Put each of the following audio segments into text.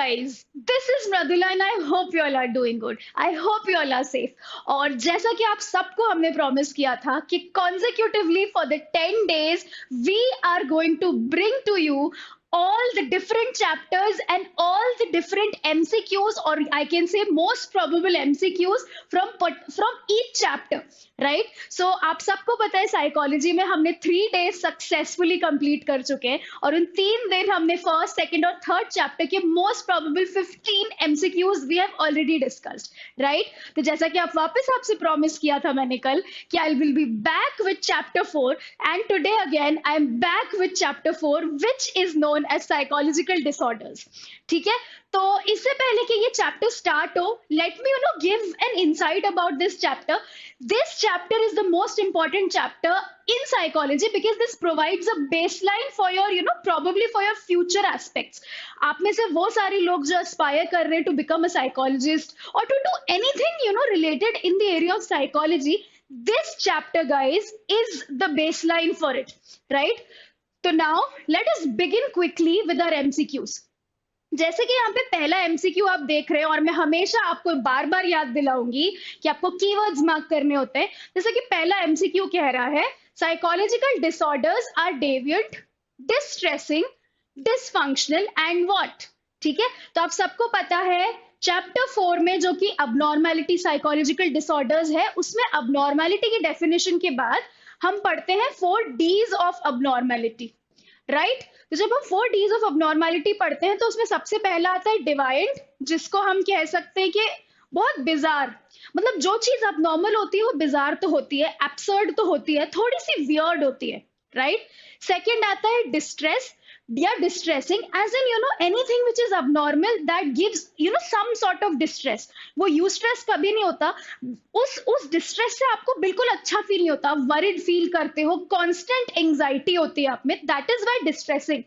guys, this is Mradula and I hope you all are doing good. I hope you all are safe. और जैसा कि आप सबको हमने प्रॉमिस किया था कि consecutively for the 10 days we are going to bring to you all the different chapters and all the different MCQs, or I can say most probable MCQs from each chapter, right? So आप सबको पता है psychology में हमने 3 days successfully complete कर चुके हैं और उन 3 दिन हमने फर्स्ट, सेकंड और थर्ड चैप्टर के most probable 15 MCQs we have already discussed, right? तो जैसा कि आप वापस आपसे प्रॉमिस किया था मैंने कल कि I will be back with chapter 4 and today again I am back with chapter 4 which is known as psychological disorders. ठीक है, तो इससे पहले कि ये चैप्टर स्टार्ट हो, let me give an insight about this chapter. This chapter is the most important chapter in psychology because this provides a baseline for your, probably for your future aspects. आप में से वो सारे लोग जो aspire कर रहे हैं to become a psychologist or to do anything, related in the area of psychology, this chapter, guys, is the baseline for it, right? तो now let us begin quickly with our MCQs. जैसे कि यहाँ पे पहला MCQ आप देख रहे हैं और मैं हमेशा आपको बार बार याद दिलाऊंगी कि आपको कीवर्ड्स मार्क करने होते हैं. जैसे कि पहला एमसीक्यू कह रहा है psychological disorders are deviant, distressing, dysfunctional and what. ठीक है, तो आप सबको पता है चैप्टर 4 में जो कि अबनॉर्मैलिटी साइकोलॉजिकल डिसऑर्डर्स है, उसमें अबनॉर्मैलिटी की डेफिनेशन के बाद हम पढ़ते हैं 4 Ds ऑफ अबनॉर्मैलिटी, राइट? तो जब हम 4 Ds ऑफ अबनॉर्मैलिटी पढ़ते हैं तो उसमें सबसे पहला आता है डिवाइंड, जिसको हम कह सकते हैं कि बहुत बिजार, मतलब जो चीज अबनॉर्मल होती है वो बिजार तो होती है, एब्सर्ड तो होती है, थोड़ी सी वियर्ड होती है, राइट? सेकंड आता है डिस्ट्रेस या distressing, as in anything which is abnormal that gives some sort of distress. वो यूस्ट्रेस कभी नहीं होता, उस डिस्ट्रेस से आपको बिल्कुल अच्छा फील नहीं होता, वरिड फील करते हो, कांस्टेंट एंजाइटी होती है आप में, दैट इज व्हाई डिस्ट्रेसिंग.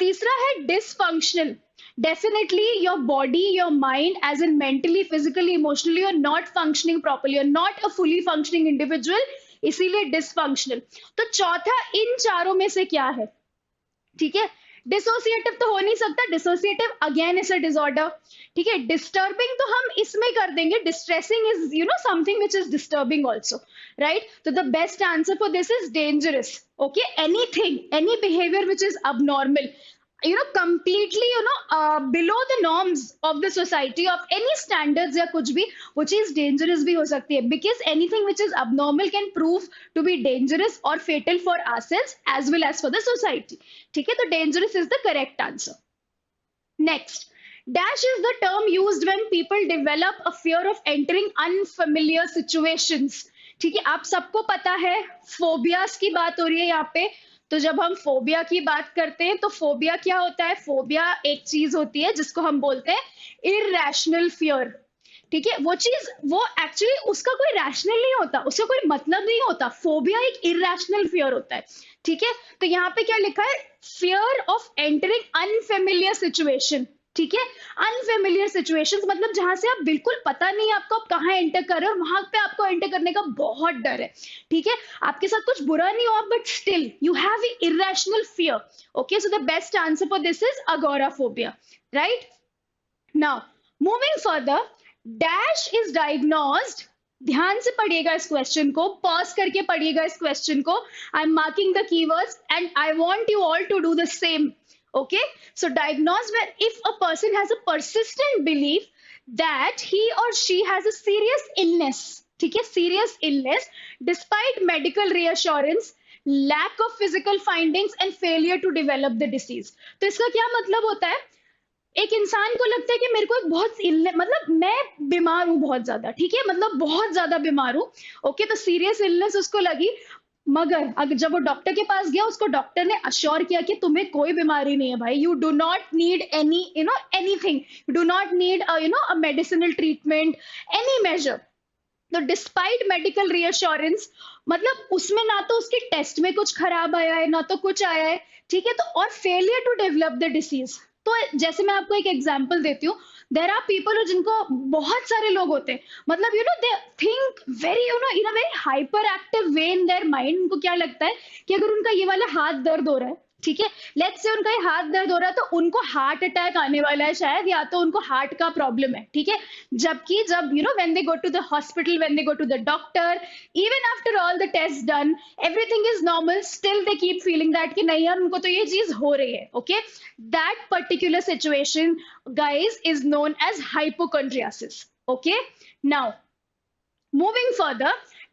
तीसरा है dysfunctional. Definitely your body, your mind, as in mentally, physically, emotionally, you're not functioning properly, you're not a fully functioning individual, इसीलिए डिसफंक्शनल. तो चौथा इन चारों में से क्या है? ठीक है, डिसोसिएटिव तो हो नहीं सकता, dissociative again is a disorder. ठीक है, डिस्टर्बिंग तो हम इसमें कर देंगे, distressing is something which is disturbing also, right? तो the best answer for this is dangerous. Okay, anything, any behaviour which is abnormal, completely, below the norms of the society, of any standards या कुछ भी, वो चीज dangerous भी हो सकती है, because anything which is abnormal can prove to be dangerous or fatal for ourselves as well as for the society. ठीक है, तो dangerous is the correct answer. Next, dash is the term used when people develop a fear of entering unfamiliar situations. ठीक है, आप सबको पता है phobias की बात हो रही है यहाँ पे. तो जब हम फोबिया की बात करते हैं तो फोबिया क्या होता है? फोबिया एक चीज होती है जिसको हम बोलते हैं इरैशनल फियर. ठीक है, वो चीज, वो एक्चुअली उसका कोई रैशनल नहीं होता, उसका कोई मतलब नहीं होता. फोबिया एक इरैशनल फियर होता है. ठीक है, तो यहाँ पे क्या लिखा है? Fear of entering unfamiliar situation. ठीक है, अनफेमिलियर सिचुएशंस मतलब जहां से आप बिल्कुल पता नहीं आपको आप कहाँ एंटर कर रहे हो, वहां पे आपको एंटर करने का बहुत डर है. ठीक है, आपके साथ कुछ बुरा नहीं हुआ but still you have irrational fear. Okay, so the best answer for this is agoraphobia, right? Now moving further, dash is diagnosed. ध्यान से पढ़िएगा इस क्वेश्चन को, पॉज करके पढ़िएगा इस क्वेश्चन को. I am marking the keywords and I want you all to do the same. Okay, so diagnosed where if a person has a persistent belief that he or she has a serious illness, ठीक है, serious illness, despite medical reassurance, lack of physical findings and failure to develop the disease. तो इसका क्या मतलब होता है? एक इंसान को लगता है कि मेरे को एक बहुत इलनेस, मतलब मैं बीमार हूं बहुत ज्यादा, ठीक है, मतलब बहुत ज्यादा बीमार हूं. ओके, तो सीरियस इलनेस उसको लगी, मगर अगर जब वो डॉक्टर के पास गया, उसको डॉक्टर ने अश्योर किया कि तुम्हें कोई बीमारी नहीं है भाई, you do not need any anything, you do not need a medicinal treatment, any major. तो डिस्पाइट मेडिकल रीअश्योरेंस, मतलब उसमें ना तो उसके टेस्ट में कुछ खराब आया है ना तो कुछ आया है. ठीक है, तो और failure to develop the disease. तो जैसे मैं आपको एक एग्जांपल देती हूँ, देर आर पीपल जिनको बहुत सारे लोग होते हैं, मतलब they think very in a very hyper active way in their mind. उनको क्या लगता है कि अगर उनका ये वाला हाथ दर्द हो रहा है, ठीक है, लेट्स से उनका ये हाथ दर्द हो रहा है तो उनको हार्ट अटैक आने वाला है शायद, या तो उनको हार्ट का प्रॉब्लम है, ठीक है। जबकि जब when they go to the hospital, when they go to the doctor, even after all the test done, everything is normal, still they keep feeling that कि नहीं यार उनको तो ये चीज हो रही है। Okay, that particular situation guys is known as hypochondriasis. Okay, now moving further,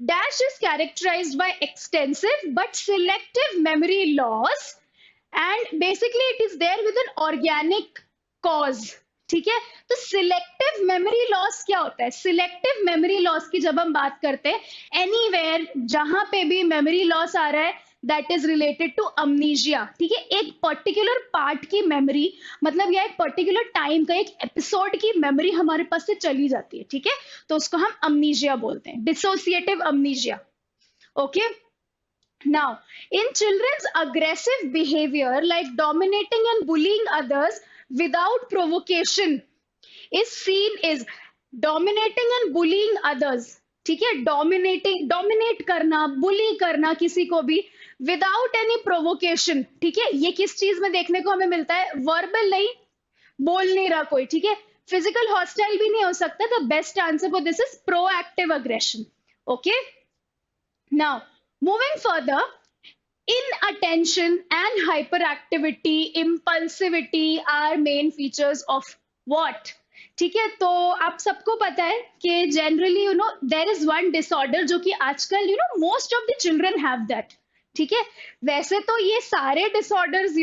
DASH is characterized by extensive but selective memory loss, and basically it is there with an organic cause। ठीक है, तो selective memory loss क्या होता है? Selective memory loss की जब हम बात करते हैं, एनीवेयर जहां पे भी मेमोरी लॉस आ रहा है, that is related to amnesia. ठीक है, एक पर्टिकुलर पार्ट की मेमोरी, मतलब या एक पर्टिकुलर टाइम का एक एपिसोड की मेमोरी हमारे पास से चली जाती है। ठीक है, तो उसको हम अमनीशिया बोलते हैं, dissociative अमनीशिया। Okay, now in children's aggressive behavior like dominating and bullying others without provocation is seen as dominating and bullying others। ठीक है, डोमिनेट करना, बुली करना किसी को भी विदाउट एनी प्रोवोकेशन। ठीक है, ये किस चीज में देखने को हमें मिलता है? वर्बल नहीं, बोल नहीं रहा कोई। ठीक है, फिजिकल हॉस्टाइल भी नहीं हो सकता। The best answer for this is proactive aggression. Okay, now moving further, inattention and hyperactivity, impulsivity are main features of what? ठीक है, तो आप सबको पता है कि generally there is one disorder जो कि आजकल most of the children have that. ठीक है, वैसे तो ये सारे डिसऑर्डर्स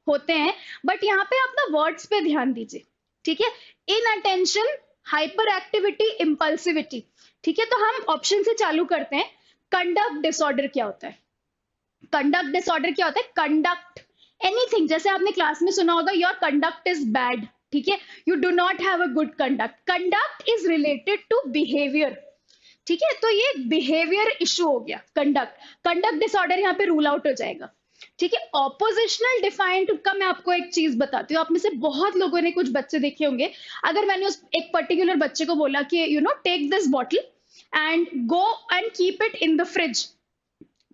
होते हैं, बट यहाँ पे आप ना वर्ड्स पे ध्यान दीजिए। ठीक है, इनअटेंशन, हाइपर एक्टिविटी, इम्पल्सिविटी। ठीक है, तो हम ऑप्शन से चालू करते हैं। कंडक्ट डिसऑर्डर क्या होता है? कंडक्ट डिसऑर्डर क्या होता है? कंडक्ट एनीथिंग, जैसे आपने क्लास में सुना होगा योर कंडक्ट इज बैड। ठीक है, you do not have a good conduct. Conduct is related to behaviour. ठीक है, तो ये बिहेवियर इशू हो गया कंडक्ट डिसऑर्डर यहाँ पे रूल आउट हो जाएगा। ठीक है, ऑपोजिशनल डिफाइंड का मैं आपको एक चीज बताती हूँ। आप में से बहुत लोगों ने, कुछ बच्चे देखे होंगे, अगर मैंने उस एक पर्टिकुलर बच्चे को बोला कि take this bottle and go and keep it in the fridge.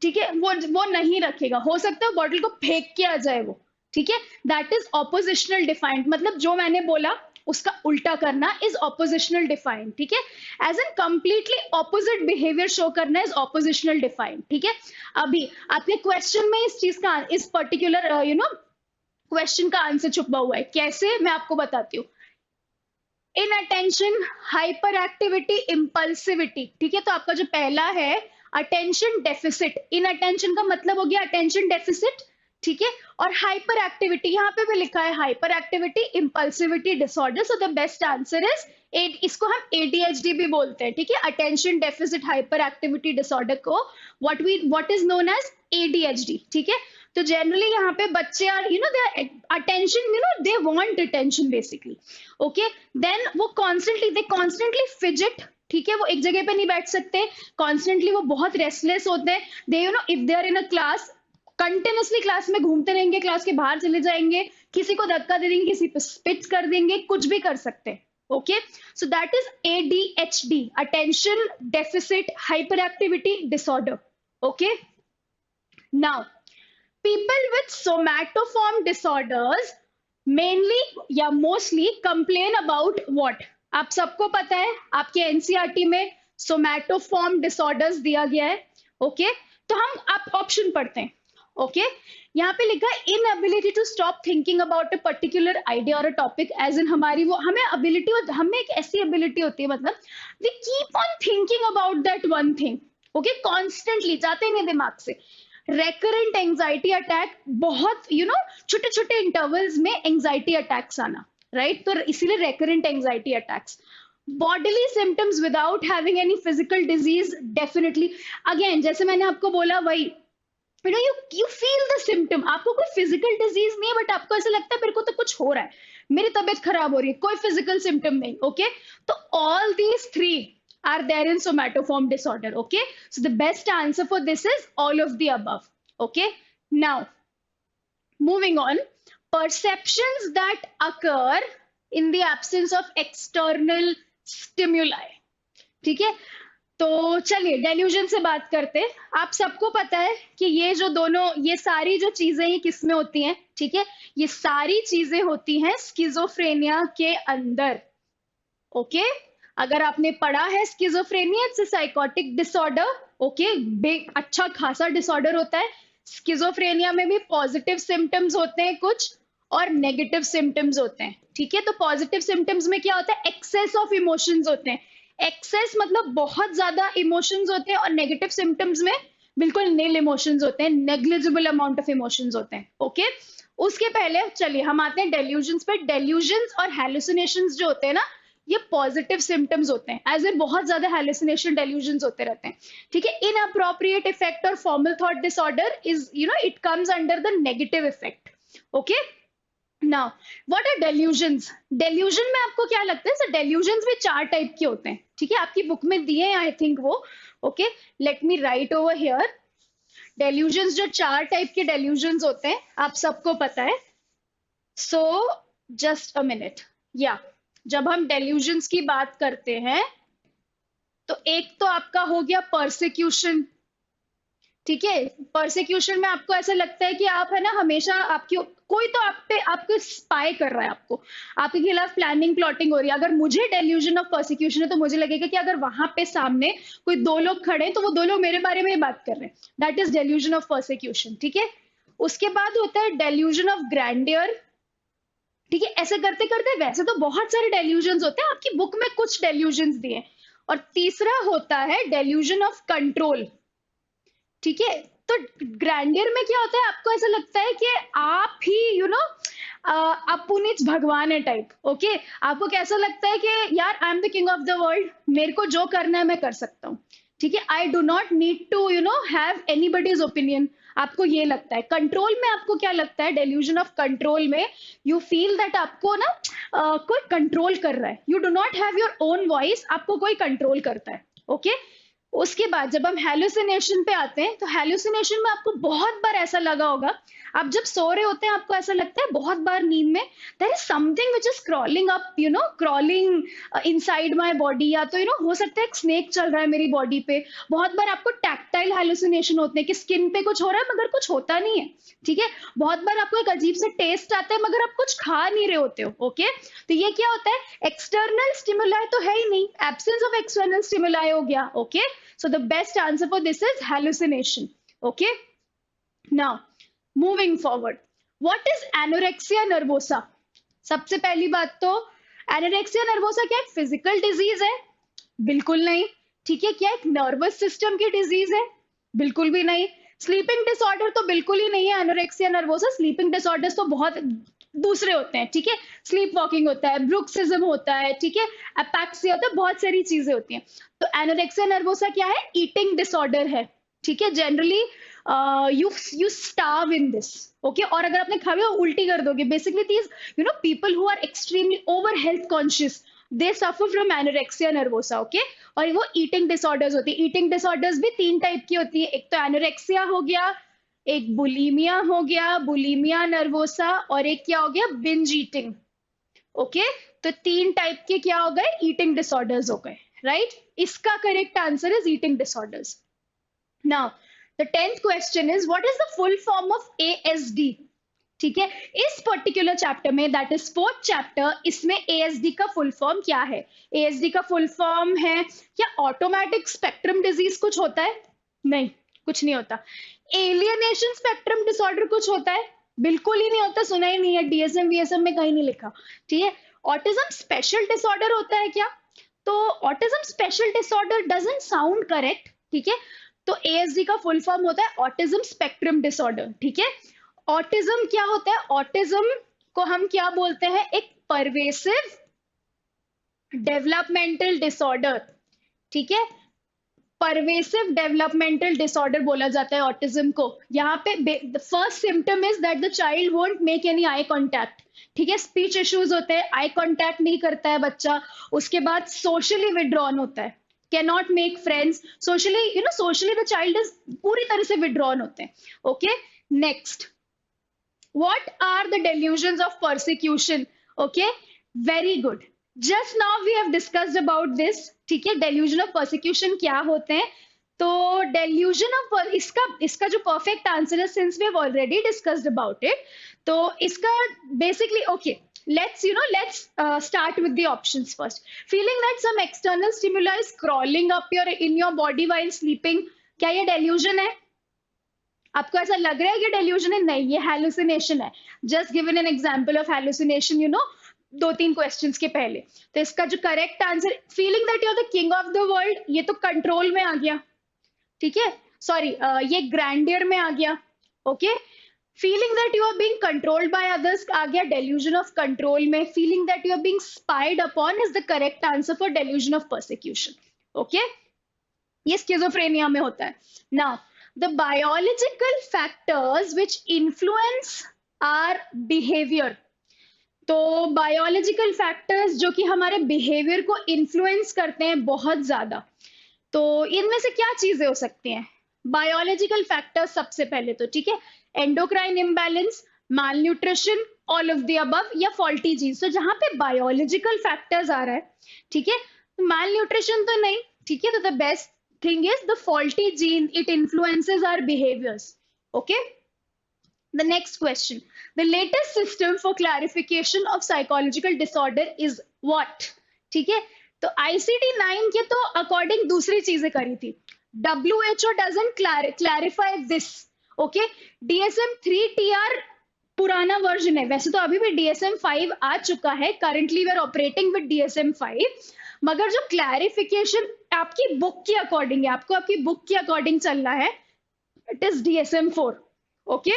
ठीक है, वो नहीं रखेगा, हो सकता है बॉटल को फेंक के आ जाए वो। ठीक है, दैट इज ऑपोजिशनल डिफाइंड, मतलब जो मैंने बोला उसका उल्टा करना इज ऑपोजिशनल डिफाइंड। ठीक है, as an completely opposite behaviour show करना इज ऑपोजिशनल डिफाइंड। ठीक है, अभी आपके क्वेश्चन में इस चीज का, इस पर्टिकुलर क्वेश्चन का आंसर छुपा हुआ है। कैसे, मैं आपको बताती हूँ। इनअटेंशन, हाइपर एक्टिविटी, इम्पल्सिविटी। ठीक है, तो आपका जो पहला है अटेंशन डेफिसिट। इनअटेंशन का मतलब हो गया अटेंशन डेफिसिट। ठीक है, और हाइपर एक्टिविटी यहाँ पे भी लिखा है hyper activity impulsivity disorder. So the best answer is, इसको हम ADHD भी बोलते हैं। ठीक है, attention deficit hyper activity disorder को what is known as ADHD। ठीक है, तो जनरली यहाँ पे बच्चे are they attention, they want attention basically. Okay, then वो कॉन्स्टेंटली फिजिट। ठीक है, वो एक जगह पे नहीं बैठ सकते, कॉन्स्टेंटली वो बहुत रेस्टलेस होते हैं। They if they are in a class, continuously class में घूमते रहेंगे, क्लास के बाहर चले जाएंगे, किसी को धक्का दे देंगे, किसी पे स्पिच कर देंगे, कुछ भी कर सकते हैं। Okay, so that is ADHD, attention deficit hyper activity disorder. Okay, now people with somatoform disorders mainly या mostly complain about what? आप सबको पता है, आपके NCERT में somatoform disorders दिया गया है। ओके, तो हम आप ऑप्शन पढ़ते हैं। ओके, यहाँ पे लिखा है inability to stop thinking about a particular idea or a topic, as in हमारी वो हमें ability, हमें एक ऐसी ability होती है, मतलब we keep on thinking about that one thing। Okay, constantly जाते नहीं दिमाग से। रेकरेंट एंजाइटी अटैक, बहुत छोटे छोटे इंटरवल्स में एंजाइटी अटैक्स आना, राइट? तो इसीलिए recurrent anxiety attacks. Bodily symptoms without having any physical disease, definitely again जैसे मैंने आपको बोला वही, यू फील द सिम्टम, आपको कोई फिजिकल डिजीज नहीं है बट आपको ऐसा लगता है मेरे को तो कुछ हो रहा है, मेरी तबीयत खराब हो रही है, कोई फिजिकल सिम्टम नहीं। ओके, तो all these three are there in somatoform disorder। Okay, so the best answer for this is all of the above। Okay, now moving on, perceptions that occur in the absence of external stimuli। ठीक है, तो चलिए delusion से बात करते हैं। आप सबको पता है कि ये सारी जो चीजें ये किस में होती हैं, ठीक है? ये सारी चीजें होती हैं स्किज़ोफ्रेनिया के अंदर। ओके, अगर आपने पढ़ा है schizophrenia it's a psychotic disorder. Okay, big अच्छा खासा डिसऑर्डर होता है। स्किज़ोफ्रेनिया में भी पॉजिटिव सिम्टम्स होते हैं कुछ और नेगेटिव सिम्टम्स होते हैं, ठीक है? तो पॉजिटिव सिम्टम्स में क्या होता है? एक्सेस ऑफ इमोशंस होते हैं। एक्सेस मतलब बहुत ज्यादा इमोशंस होते हैं, और नेगेटिव सिम्टम्स में बिल्कुल नील इमोशंस होते हैं, नेग्लिजिबल अमाउंट ऑफ इमोशंस होते हैं। ओके, उसके पहले चलिए हम आते हैं डेल्यूजन्स पे। डेल्यूजन्स और हैलुसिनेशंस जो होते हैं ना, ये पॉजिटिव सिम्टम्स होते हैं, एज इन बहुत ज्यादा हैलुसिनेशन डेल्यूजन्स होते रहते हैं, ठीक है? इनअप्रोप्रिएट इफेक्ट और formal thought disorder is it comes under the negative effect. Okay, now what are delusions? Delusion में आपको क्या लगता है? सर डेल्यूजन्स भी 4 टाइप के होते हैं, ठीक है? आपकी बुक में दिए हैं आई थिंक वो। Okay, let me write over here. Delusions जो 4 टाइप के डेल्यूजन्स होते हैं आप सबको पता है। सो जस्ट अ मिनट, या जब हम डेल्यूजन्स की बात करते हैं तो एक तो आपका हो गया परसिक्यूशन, ठीक है? परसिक्यूशन में आपको ऐसा लगता है कि आप है ना हमेशा आपकी कोई तो आप पे आपको स्पाई कर रहा है, आपके खिलाफ प्लानिंग प्लॉटिंग हो रही है। अगर मुझे डेल्यूजन ऑफ परसिक्यूशन है तो मुझे लगेगा कि अगर वहां पे सामने कोई 2 लोग खड़े हैं तो वो 2 लोग मेरे बारे में ही बात कर रहे हैं। That is delusion of persecution, ठीक है? उसके बाद होता है डेल्यूजन ऑफ ग्रैंडियर, ठीक है? ऐसे करते करते वैसे तो बहुत सारे डेल्यूजन्स होते हैं, आपकी बुक में कुछ डेल्यूजन्स दिए हैं। और तीसरा होता है डेल्यूजन ऑफ कंट्रोल, ठीक है? तो ग्रैंडियर में क्या होता है? आपको ऐसा लगता है कि आप ही अपुनिच भगवान है टाइप। ओके, आपको कैसा लगता है कि यार I am the king of the world, मेरे को जो करना है मैं कर सकता हूँ, ठीक है? I do not need to have anybody's opinion. आपको ये लगता है। कंट्रोल में आपको क्या लगता है? डेल्यूजन ऑफ कंट्रोल में यू फील दैट आपको ना कोई कंट्रोल कर रहा है। You do not have your own voice, आपको कोई कंट्रोल करता है। ओके, उसके बाद जब हम हैलुसिनेशन पे आते हैं तो हैलुसिनेशन में आपको बहुत बार ऐसा लगा होगा, आप जब सो रहे होते हैं आपको ऐसा लगता है बहुत बार नींद में there is something which is crawling up, crawling inside my body, या तो हो सकता है एक स्नेक चल रहा है मेरी बॉडी पे। बहुत बार आपको टैक्टाइल हैलुसिनेशन होते हैं कि स्किन पे कुछ हो रहा है मगर कुछ होता नहीं है, ठीक है? बहुत बार आपको एक अजीब सा टेस्ट आता है मगर आप कुछ खा नहीं रहे होते हो। ओके, तो ये क्या होता है? एक्सटर्नल स्टिमुलाई तो है ही नहीं, एब्सेंस ऑफ एक्सटर्नल स्टिमुलाई हो गया। Okay, so the best answer for this is hallucination. Okay, now moving forward, what is anorexia nervosa? सबसे पहली बात तो एनोरेक्सिया नर्वोसा क्या एक फिजिकल डिजीज है? बिल्कुल नहीं, ठीक है? क्या एक नर्वस सिस्टम की डिजीज है? बिल्कुल भी नहीं। स्लीपिंग डिसऑर्डर तो बिल्कुल ही नहीं है एनोरेक्सिया नर्वोसा। स्लीपिंग डिसऑर्डर्स तो बहुत दूसरे होते हैं, ठीक है? स्लीप वॉकिंग होता है, ब्रुक्सिज्म होता है, ठीक है? एपैक्सिया होता है, बहुत सारी चीजें होती हैं। तो एनोरेक्सिया नर्वोसा क्या है? ईटिंग डिसऑर्डर है, ठीक है? Generally you starve in this. Okay, और अगर आपने खाया उल्टी कर दोगे। Basically these people who are extremely over health conscious they suffer from anorexia nervosa. Okay, और वो ईटिंग डिसऑर्डर्स होती है। ईटिंग डिसऑर्डर्स भी 3 टाइप की होती है। एक तो एनोरेक्सिया हो गया, एक बुलीमिया हो गया, बुलीमिया नर्वोसा, और एक क्या हो गया? Binge eating. ओके, तो 3 टाइप के क्या हो गए? ईटिंग डिसऑर्डर्स हो गए, राइट? इसका correct answer is eating disorders. Now the 10th question is what is the full form of ASD? ठीक है, इस पर्टिकुलर चैप्टर में, दैट इज 4th चैप्टर, इसमें ASD का फुल फॉर्म क्या है? ASD का फुल फॉर्म है क्या ऑटोमेटिक स्पेक्ट्रम डिजीज कुछ होता है? नहीं, कुछ नहीं होता। एलियनेशन स्पेक्ट्रम डिसऑर्डर कुछ होता है? बिल्कुल ही नहीं होता, सुना ही नहीं है, DSM VSM में कहीं नहीं लिखा, ठीक है? ऑटिज्म स्पेशल डिसऑर्डर होता है क्या? तो autism special disorder doesn't sound correct, ठीक है? तो ASD का फुल फॉर्म होता है ऑटिज्म स्पेक्ट्रम डिसऑर्डर, ठीक है? ऑटिज्म क्या होता है? ऑटिज्म को हम क्या बोलते हैं? एक परवेसिव डेवलपमेंटल डिसऑर्डर, ठीक है? परवेसिव डेवलपमेंटल डिसऑर्डर बोला जाता है ऑटिज्म को। यहाँ पे the first symptom is that the child won't make any eye contact, ठीक है? स्पीच इश्यूज होते हैं, आई कॉन्टैक्ट नहीं करता है बच्चा। उसके बाद सोशली विड्रॉन होता है, cannot make friends, socially socially the child is पूरी तरह से विड्रॉन होते हैं। Okay, next, what are the delusions of persecution? Okay, very good. Just now we have discussed about this, ठीक है, डेल्यूजन ऑफ परसिक्यूशन क्या होते हैं। तो डेल्यूजन ऑफ इसका जो परफेक्ट आंसर है, since we have already discussed about it, तो इसका basically okay, let's start with the options first. Feeling that some external stimuli is crawling up in your body while sleeping, क्या ये delusion है? आपको ऐसा लग रहा है कि डेल्यूजन है? नहीं, ये हेलुसिनेशन है। Just given an example of hallucination, 2-3 questions के पहले। तो इसका जो correct answer, feeling that you are the king of the world, ये तो कंट्रोल में आ गया, ठीक है, सॉरी ये ग्रैंडियर में आ गया, okay. Feeling that you are being controlled by others आ गया डेल्यूजन ऑफ कंट्रोल में। Feeling that you are being spied upon is the correct answer for delusion of persecution, okay. ये स्किज़ोफ्रेनिया में होता है। Now the biological factors which influence our behavior, तो biological factors जो कि हमारे behavior को influence करते हैं बहुत ज्यादा, तो इनमें से क्या चीजें हो सकती हैं? biological factors सबसे पहले तो, ठीक है, endocrine imbalance, malnutrition, all of the above, या faulty genes। तो जहां पे biological factors आ रहा है, ठीक है, malnutrition तो नहीं, ठीक है, तो the best thing is the faulty gene, it influences our behaviors, okay। The next question, the latest system for clarification of psychological disorder is what, ठीक है, तो ICD-9 के तो अकॉर्डिंग दूसरी चीजें करी थी। WHO doesn't clarify this, okay। DSM-3-TR पुराना वर्जन है, वैसे तो अभी भी DSM-5 आ चुका है, currently we are operating with DSM-5, मगर जो क्लैरिफिकेशन आपकी बुक के अकॉर्डिंग है, आपको आपकी बुक के अकॉर्डिंग चलना है, इट इज DSM-4, ओके।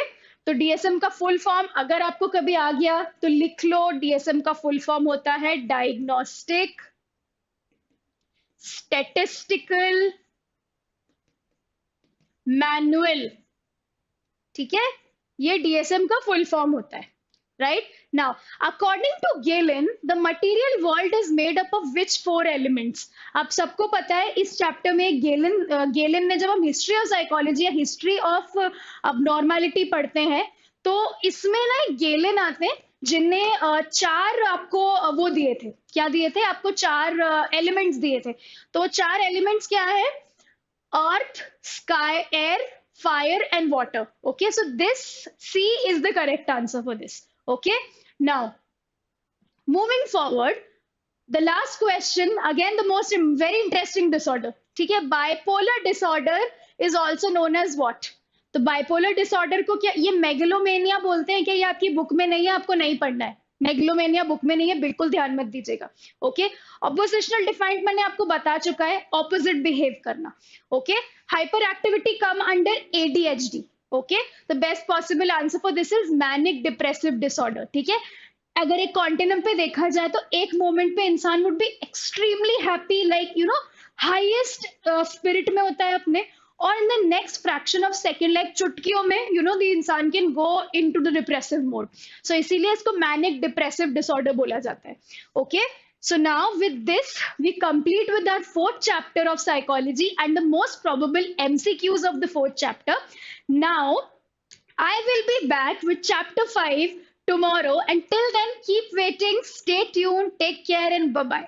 तो DSM का फुल फॉर्म अगर आपको कभी आ गया तो लिख लो, DSM का फुल फॉर्म होता है डायग्नोस्टिक स्टैटिस्टिकल मैनुअल, ठीक है, ये DSM का फुल फॉर्म होता है, right? Now, according to Galen, the material world is made up of which 4 elements? आप सबको पता है इस चैप्टर में गेलन ने, जब हम हिस्ट्री ऑफ साइकोलॉजी या हिस्ट्री ऑफ अबनॉर्मलिटी पढ़ते हैं, तो इसमें ना गेलन आते हैं जिनने 4 आपको वो दिए थे, क्या दिए थे आपको? 4 एलिमेंट्स दिए थे। तो 4 एलिमेंट्स क्या है? Earth, sky, air, fire and water, okay, so this C is the correct answer for this, okay। Now moving forward, the last question, again the most very interesting disorder, ठीक है, bipolar disorder is also known as what? तो bipolar disorder को क्या ये मेगलोमेनिया बोलते हैं? क्या ये आपकी बुक में नहीं है, आपको नहीं पढ़ना है? मेगलोमेनिया बुक में नहीं है, बिल्कुल ध्यान मत दीजिएगा, ओके। ऑपोजिशनल डिफाइंड मैंने आपको बता चुका है, ऑपोजिट बिहेव करना, okay. Hyper activity come under ADHD, okay. The best possible answer for this is manic depressive disorder, ठीक है। अगर एक कॉन्टिनेंट पे देखा जाए तो एक मोमेंट पे इंसान would be extremely happy, like highest spirit में होता है अपने, और in the next fraction of second, like चुटकियों में द इंसान can go into the depressive mode. So इसीलिए इसको मैनिक डिप्रेसिव डिसऑर्डर बोला जाता है, okay. So now with this, we complete with our 4th chapter of psychology and the most probable MCQs of the 4th chapter. Now, I will be back with chapter 5 tomorrow. Until then, keep waiting, stay tuned, take care and bye-bye.